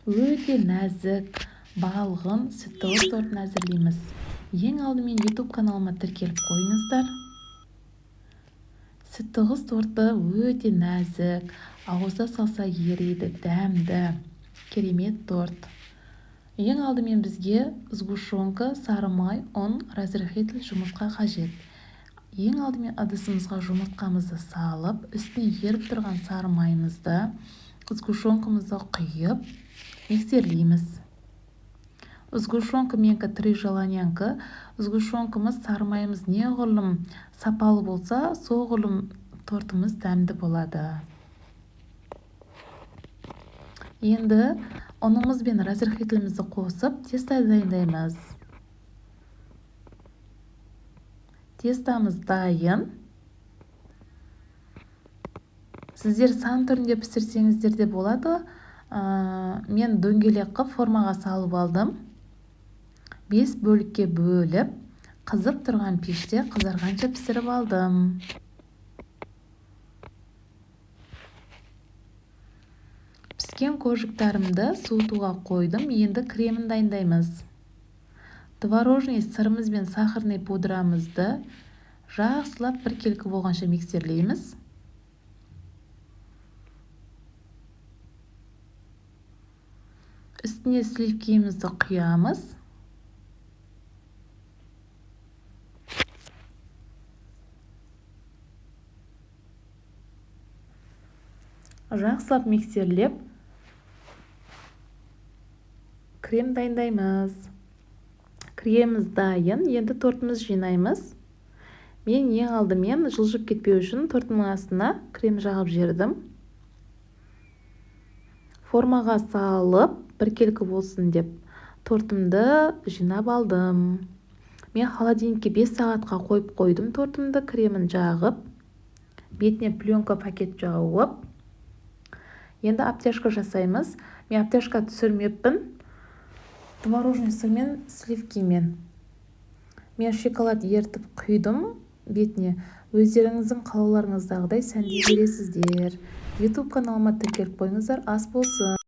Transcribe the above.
Өте нәзік, балғын сүт тортын әзірлейміз. Ең алдымен YouTube каналыма тіркеліп қойыңыздар. Сүт торты өте нәзік, ауызда салса ериді, дәмді, керемет торт. Ең алдымен бізге сгущенка, сары май, ұн, разрыхитель, жұмыртқа қажет. Ең алдымен ыдысымызға жұмыртқамызды салып, үстіне еріп тұрған сары майымызды, сгущенкамызды құйып, миксерлейміз. Сгущенкаменкі 3 желанянкі. Сгущенкамыз, сары майымыз неғұрлым сапалы болса, соғұрлым тортымыз дәмді болады. Енді ұнымыз бен разрыхителімізді қосып, тесто дайындаймыз. Тестамыз дайын. Сіздер сан түрінде пісірсеңіздер де болады. Мен дөңгелек қып формаға салып алдым. 5 бөлікке бөліп, қызып тұрған пеште қызарғанша пісіріп алдым. Піскен қожықтарымды суытуға қойдым. Енді кремін дайындаймыз. Творожный сырымыз бен сахарный пудрамызды жақсылап біркелкі болғанша миксерлейміз. Үстіне сливкемізді құямыз. Жақсылап миксерлеп, крем дайындаймыз. Креміміз дайын, енді тортымыз жинаймыз. Мен ең алдымен жылжып кетпеу үшін тортымның астына крем жағып жердім. Формаға салып, біркелкі болсын деп, тортымды жинап алдым. Мен холодильникке 5 сағатқа қойып қойдым тортымды, кремін жағып, бетіне пленка пакет жауып. Енді обтяжка жасаймыз. Мен обтяжка түсірмеппін. Творожный сырмен, сливкемен. Мен шоколад ертіп құйдым бетіне. Өздеріңіздің қалауларыңыздағыдай сәндей бересіздер. YouTube каналыма тіркеліп қойыңыздар, ас болсын.